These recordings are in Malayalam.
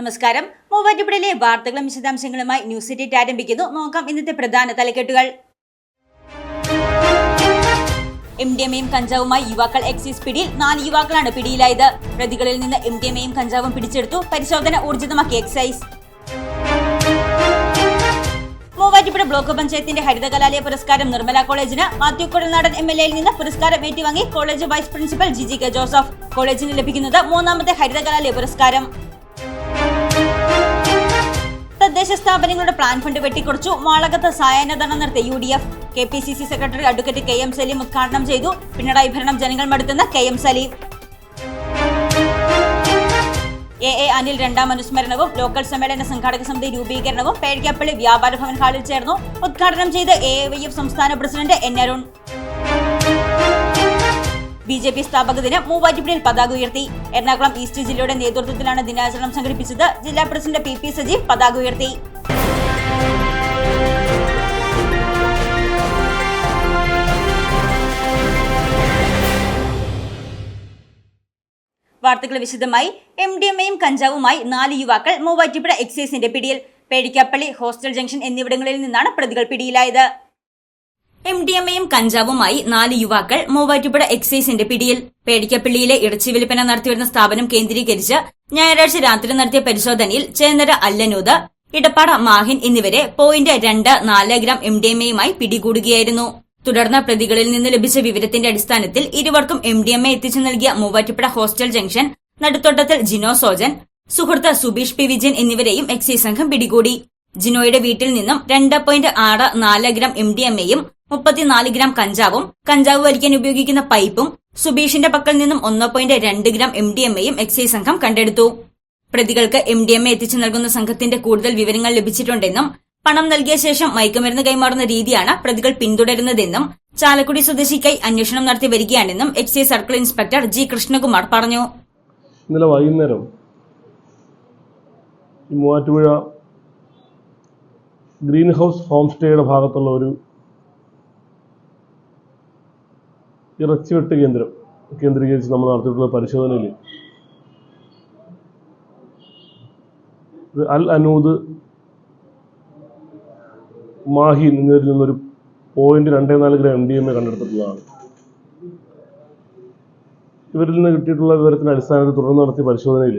നമസ്കാരം. മൂവാറ്റുപുഴയിലെ വാർത്തകളും വിശദാംശങ്ങളുമായി ന്യൂസ് സിറ്റി ആരംഭിക്കുന്നു. നോക്കാം ഇന്നത്തെ പ്രധാന തലക്കെട്ടുകൾ. MDMAയും കഞ്ചാവുമായി യുവാക്കൾ എക്സൈസ് പിടിയിൽ. 4 യുവാക്കളാണ് പിടിയിലായത്. പ്രതികളിൽ നിന്ന് MDMAയും കഞ്ചാവും പിടിച്ചെടുത്തു. പരിശോധന ഊർജിതമാക്കി എക്സൈസ്. മൂവാറ്റുപുഴ ബ്ലോക്ക് പഞ്ചായത്തിന്റെ ഹരിത കലാലയ പുരസ്കാരം നിർമ്മല കോളേജിന്. മാത്യു കുഴൽനാടൻ MLA യിൽ നിന്ന് പുരസ്കാരം ഏറ്റുവാങ്ങി college vice principal GG K Joseph. കോളേജിന് ലഭിക്കുന്നത് 3ാമത്തെ ഹരിത കലാലയ പുരസ്കാരം. തദ്ദേശ സ്ഥാപനങ്ങളുടെ പ്ലാൻ ഫണ്ട് വെട്ടിക്കുറച്ചു. വാളകത്ത് സായാഹ്നധർണ നടത്തിയ UDF. KPCC secretary advocate KM Saleem ഉദ്ഘാടനം ചെയ്തു. പിണറായി ഭരണം ജനങ്ങൾ മടുത്തെന്ന് KM സലീം. AA അനിൽ 2ാം അനുസ്മരണവും ലോക്കൽ സമ്മേളന സംഘാടക സമിതി രൂപീകരണവും പേഴിക്കാപ്പള്ളി വ്യാപാര ഭവൻ ഹാളിൽ ചേർന്നു. ഉദ്ഘാടനം ചെയ്ത് AIYF സംസ്ഥാന പ്രസിഡന്റ് N അരുൺ. BJP സ്ഥാപക ദിനം മൂവാറ്റുപുഴയിൽ പതാക ഉയർത്തി. എറണാകുളം ഈസ്റ്റ് ജില്ലയുടെ നേതൃത്വത്തിലാണ് ദിനാചരണം സംഘടിപ്പിച്ചത്. ജില്ലാ പ്രസിഡന്റ് PP സജീവ് പതാക ഉയർത്തി. വാർത്തകൾ വിശദമായി. MDMAയും കഞ്ചാവുമായി 4 യുവാക്കൾ മൂവാറ്റുപുഴ എക്സൈസിന്റെ പിടിയിൽ. പേഴിക്കാപ്പള്ളി, ഹോസ്റ്റൽ ജംഗ്ഷൻ എന്നിവിടങ്ങളിൽ നിന്നാണ് പ്രതികൾ പിടിയിലായത്. MDMAയും കഞ്ചാവുമായി 4 യുവാക്കൾ മൂവാറ്റുപുഴ എക്സൈസിന്റെ പിടിയിൽ. പേഴിക്കപ്പള്ളിയിലെ ഇറച്ചി വിൽപ്പന നടത്തിവരുന്ന സ്ഥാപനം കേന്ദ്രീകരിച്ച് ഞായറാഴ്ച രാത്രി നടത്തിയ പരിശോധനയിൽ ചേന്നര അല്ലനൂത്, ഇടപ്പാട മാഹിൻ എന്നിവരെ 0.24 ഗ്രാം MDMAയുമായി പിടികൂടുകയായിരുന്നു. തുടർന്ന് പ്രതികളിൽ നിന്ന് ലഭിച്ച വിവരത്തിന്റെ അടിസ്ഥാനത്തിൽ ഇരുവർക്കും MDMA എത്തിച്ചു നൽകിയ മൂവാറ്റുപുഴ ഹോസ്റ്റൽ ജംഗ്ഷൻ നടുത്തോട്ടത്തിൽ ജിനോ സോജൻ, സുഹൃത്ത് സുബീഷ് P വിജയൻ എന്നിവരെയും എക്സൈസ് സംഘം പിടികൂടി. ജിനോയുടെ വീട്ടിൽ നിന്നും 2.64 ഗ്രാം MDMAയും 34 ഗ്രാം കഞ്ചാവും, കഞ്ചാവ് വലിക്കാൻ ഉപയോഗിക്കുന്ന പൈപ്പും, സുബീഷിന്റെ പക്കൽ നിന്നും 1.2 ഗ്രാം MDMAയും എക്സൈസ് സംഘം കണ്ടെടുത്തു. പ്രതികൾക്ക് MDMA എത്തിച്ചു നൽകുന്ന സംഘത്തിന്റെ കൂടുതൽ വിവരങ്ങൾ ലഭിച്ചിട്ടുണ്ടെന്നും പണം നൽകിയ ശേഷം മയക്കുമരുന്ന് കൈമാറുന്ന രീതിയാണ് പ്രതികൾ പിന്തുടരുന്നതെന്നും ചാലക്കുടി സ്വദേശിക്കായി അന്വേഷണം നടത്തി വരികയാണെന്നും excise circle inspector G Krishnakumar പറഞ്ഞു. ഇന്നലെ വൈകുന്നേരം മൂവാറ്റുപുഴ ഗ്രീൻ ഹൗസ് ഹോം സ്റ്റേയുടെ ഭാഗത്തുള്ള ഒരു ഇറച്ചിവെട്ട് കേന്ദ്രം കേന്ദ്രീകരിച്ച് നമ്മൾ നടത്തിയിട്ടുള്ള പരിശോധനയിൽ അൽ അനൂദ്, മാഹി എന്നിവരിൽ നിന്നൊരു 0.24 ഗ്രാം MDMA കണ്ടെടുത്തിട്ടുള്ളതാണ്. ഇവരിൽ നിന്ന് കിട്ടിയിട്ടുള്ള വിവരത്തിന്റെ അടിസ്ഥാനത്തിൽ തുടർന്ന് നടത്തിയ പരിശോധനയിൽ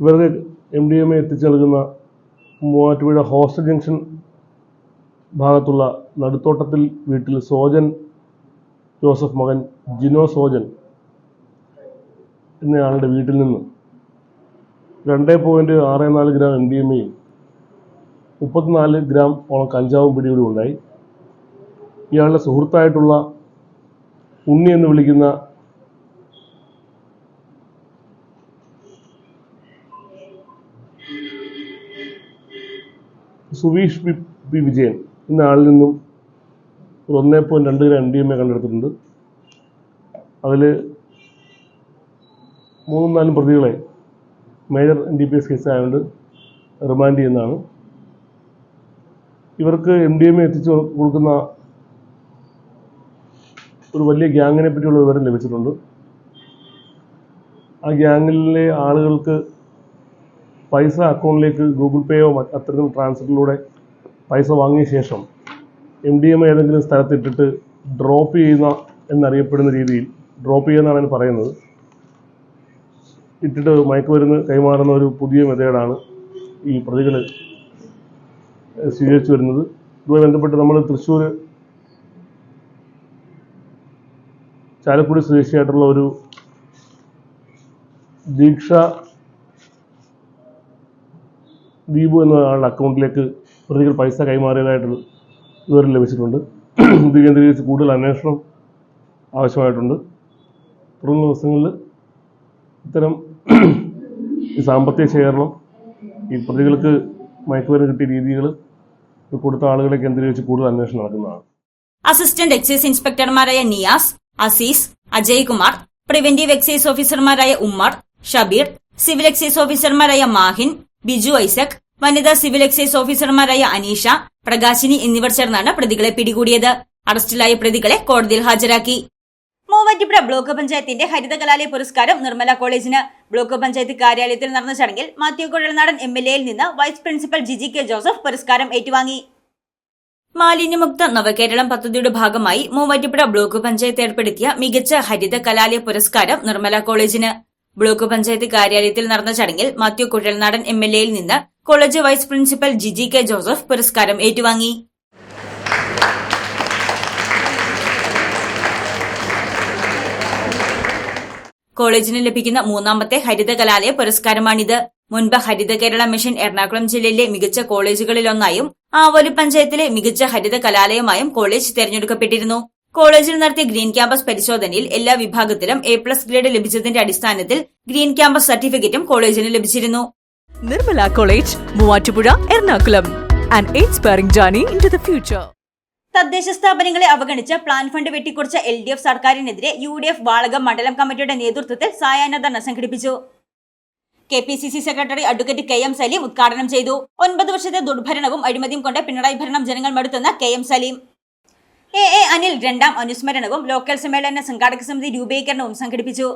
ഇവരുടെ MDMA എത്തിച്ചു നൽകുന്ന മൂവാറ്റുപുഴ ഹോസ്റ്റൽ ജംഗ്ഷൻ ഭാഗത്തുള്ള നടുത്തോട്ടത്തിൽ വീട്ടിൽ സോജൻ ജോസഫ് മകൻ ജിനോ സോജൻ എന്നയാളുടെ വീട്ടിൽ നിന്ന് 2.64 ഗ്രാം MDMAയും 34 ഗ്രാം ഓളം കഞ്ചാവും പിടികൂടി ഉണ്ടായി. ഇയാളുടെ സുഹൃത്തായിട്ടുള്ള ഉണ്ണി എന്ന് വിളിക്കുന്ന സുബീഷ് P വിജയൻ എന്ന ആളിൽ നിന്നും 1.2 ഗ്രാം MDMA കണ്ടെടുത്തിട്ടുണ്ട്. അതിൽ 3-4 പ്രതികളെ മേജർ NDPS കേസ് ആയതുകൊണ്ട് റിമാൻഡ് ചെയ്യുന്നതാണ്. ഇവർക്ക് MDMA എത്തിച്ചു കൊടുക്കുന്ന ഒരു വലിയ ഗ്യാങ്ങിനെ പറ്റിയുള്ള വിവരം ലഭിച്ചിട്ടുണ്ട്. ആ ഗ്യാങ്ങിലെ ആളുകൾക്ക് പൈസ അക്കൗണ്ടിലേക്ക് ഗൂഗിൾ പേയോ അത്തരത്തിൽ ട്രാൻസ്ഫറിലൂടെ പൈസ വാങ്ങിയ ശേഷം MDMA ഏതെങ്കിലും സ്ഥലത്തിട്ടിട്ട് ഡ്രോപ്പ് ചെയ്യുന്ന എന്നറിയപ്പെടുന്ന രീതിയിൽ ഡ്രോപ്പ് ചെയ്യുന്നതാണ് പറയുന്നത്. ഇട്ടിട്ട് മയക്കുമരുന്ന് കൈമാറുന്ന ഒരു പുതിയ മെത്തേഡാണ് ഈ പ്രതികൾ സ്വീകരിച്ചു വരുന്നത്. ഇതുമായി ബന്ധപ്പെട്ട് നമ്മൾ തൃശ്ശൂർ ചാലക്കുടി സ്വദേശിയായിട്ടുള്ള ഒരു ദീക്ഷ ദീപു എന്ന ആളുടെ അക്കൗണ്ടിലേക്ക് പ്രതികൾ പൈസ കൈമാറിയതായിട്ട് വിവരം ലഭിച്ചിട്ടുണ്ട്. ഇത് കേന്ദ്രീകരിച്ച് കൂടുതൽ അന്വേഷണം ആവശ്യമായിട്ടുണ്ട്. തുടർന്ന ദിവസങ്ങളിൽ ഇത്തരം ഈ സാമ്പത്തിക ശേഖരണം, ഈ പ്രതികൾക്ക് മയക്കുമരുന്ന് കിട്ടിയ രീതികൾ കൊടുത്ത ആളുകളെ കേന്ദ്രീകരിച്ച് കൂടുതൽ അന്വേഷണം നടക്കുന്നതാണ്. അസിസ്റ്റന്റ് എക്സൈസ് ഇൻസ്പെക്ടർമാരായ നിയാസ്, അസീസ്, അജയ് കുമാർ, പ്രിവന്റീവ് എക്സൈസ് ഓഫീസർമാരായ ഉമ്മർ, ഷബീർ, സിവിൽ എക്സൈസ് ഓഫീസർമാരായ മാഹിൻ, ബിജു ഐസക്, വനിതാ സിവിൽ എക്സൈസ് ഓഫീസർമാരായ അനീഷ, പ്രകാശിനി എന്നിവർ ചേർന്നാണ് പ്രതികളെ പിടികൂടിയത്. അറസ്റ്റിലായ പ്രതികളെ കോടതിയിൽ ഹാജരാക്കി. മൂവാറ്റുപുഴ ബ്ലോക്ക് പഞ്ചായത്തിന്റെ ഹരിത കലാലയ പുരസ്കാരം നിർമ്മല കോളേജിന്. ബ്ലോക്ക് പഞ്ചായത്ത് കാര്യാലയത്തിൽ നടന്ന ചടങ്ങിൽ മാത്യു കുഴൽനാടൻ MLAയിൽ നിന്ന് vice principal Giji K Joseph പുരസ്കാരം ഏറ്റുവാങ്ങി. മാലിന്യമുക്ത നവകേരളം പദ്ധതിയുടെ ഭാഗമായി മൂവാറ്റുപുഴ ബ്ലോക്ക് പഞ്ചായത്ത് ഏർപ്പെടുത്തിയ മികച്ച ഹരിത കലാലയ പുരസ്കാരം നിർമ്മല കോളേജിന്. ബ്ലോക്ക് പഞ്ചായത്ത് കാര്യാലയത്തിൽ നടന്ന ചടങ്ങിൽ മാത്യു കുഴൽനാടൻ MLAയിൽ നിന്ന് college vice principal Giji K Joseph പുരസ്കാരം ഏറ്റുവാങ്ങി. കോളേജിന് ലഭിക്കുന്ന മൂന്നാമത്തെ ഹരിത കലാലയ പുരസ്കാരമാണിത്. മുൻപ് ഹരിത കേരള മിഷൻ എറണാകുളം ജില്ലയിലെ മികച്ച കോളേജുകളിലൊന്നായും ആവോലി പഞ്ചായത്തിലെ മികച്ച ഹരിത കലാലയമായും കോളേജ് തെരഞ്ഞെടുക്കപ്പെട്ടിരുന്നു. കോളേജിൽ നടത്തിയ ഗ്രീൻ ക്യാമ്പസ് പരിശോധനയിൽ എല്ലാ വിഭാഗത്തിലും A+ ഗ്രേഡ് ലഭിച്ചതിന്റെ അടിസ്ഥാനത്തിൽ ഗ്രീൻ ക്യാമ്പസ് സർട്ടിഫിക്കറ്റും കോളേജിന് ലഭിച്ചിരുന്നു. Nirmala college, Muvattupuzha, Ernakulam. An inspiring journey into the future. തദ്ദേശ സ്ഥാപനങ്ങളെ അവഗണിച്ച് പ്ലാൻ ഫണ്ട് വെട്ടിക്കുറച്ച LDF സർക്കാരിനെതിരെ UDF വാളകം മണ്ഡലം കമ്മിറ്റിയുടെ നേതൃത്വത്തിൽ സായാഹ്ന ധർണ്ണ സംഘടിപ്പിച്ചു. KPCC secretary advocate KM Saleem ഉദ്ഘാടനം ചെയ്തു. 9 വർഷത്തെ ദുർഭരണവും അഴിമതിയും കൊണ്ട് പിണറായി ഭരണം ജനങ്ങൾ മടുത്തെന്ന് KM സലീം. AA അനിൽ രണ്ടാം അനുസ്മരണവും ലോക്കൽ സമ്മേളന സംഘാടക സമിതി രൂപീകരണവും സംഘടിപ്പിച്ചു.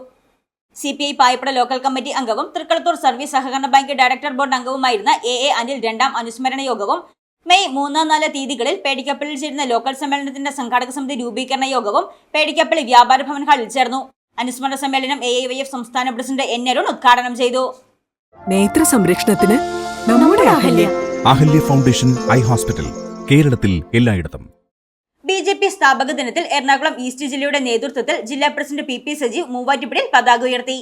CPI പായപ്പട ലോക്കൽ കമ്മിറ്റി അംഗവും തൃക്കളത്തൂർ സർവീസ് സഹകരണ ബാങ്ക് ഡയറക്ടർ ബോർഡ് അംഗവുമായിരുന്ന AA അനിൽ രണ്ടാം അനുസ്മരണ യോഗവും മെയ് 3-4 തീയതികളിൽ പേടിക്കപ്പള്ളിയിൽ ചേരുന്ന ലോക്കൽ സമ്മേളനത്തിന്റെ സംഘാടക സമിതി രൂപീകരണ യോഗവും പേടിക്കപ്പള്ളി വ്യാപാര ഭവൻ ഹാളിൽ ചേർന്നു. അനുസ്മരണ സമ്മേളനം AIYF സംസ്ഥാന പ്രസിഡന്റ് N അരുൺ ഉദ്ഘാടനം ചെയ്തു. നേത്ര സംരക്ഷണത്തിന് നമ്മുടെ Ahalya. Ahalya foundation eye hospital, കേരളത്തിൽ എല്ലായിടത്തും. BJP സ്ഥാപക ദിനത്തിൽ എറണാകുളം ഈസ്റ്റ് ജില്ലയുടെ നേതൃത്വത്തിൽ ജില്ലാ പ്രസിഡന്റ് PP സജീവ് മൂവാറ്റുപുഴയിൽ പതാക ഉയർത്തി.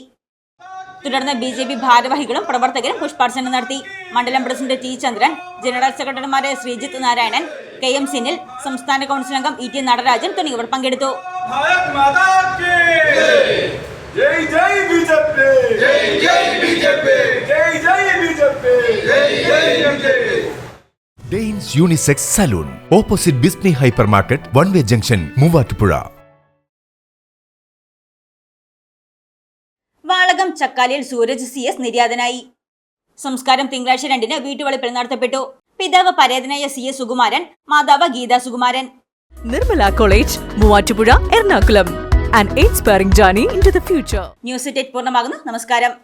തുടർന്ന് BJP ഭാരവാഹികളും പ്രവർത്തകരും പുഷ്പാർച്ചന നടത്തി. മണ്ഡലം പ്രസിഡന്റ് T ചന്ദ്രൻ, ജനറൽ സെക്രട്ടറിമാരായ ശ്രീജിത്ത് നാരായണൻ, KM സിനിൽ, സംസ്ഥാന കൌൺസിൽ അംഗം ET നടരാജൻ തുടങ്ങിയവർ പങ്കെടുത്തു. ഡെയിൻസ് unisex salon, opposite Bismi hyper market, one way junction, Muvattupuzha. Valakam ചക്കാലിയിൽ സൂരജ് CS നിര്യാതനായി. സംസ്കാരം തിങ്കളാഴ്ച 2-ന് വീട്ടുവളപ്പിൽ നടത്തപ്പെട്ടു. പിതാവ് പരേതനായ CS സുകുമാരൻ, മാതാവ് Geetha Sukumaran. Nirmala college, Muvattupuzha, Ernakulam. An inspiring journey into the future. News 8 പൂർണ്ണമാകുന്നു. നമസ്കാരം.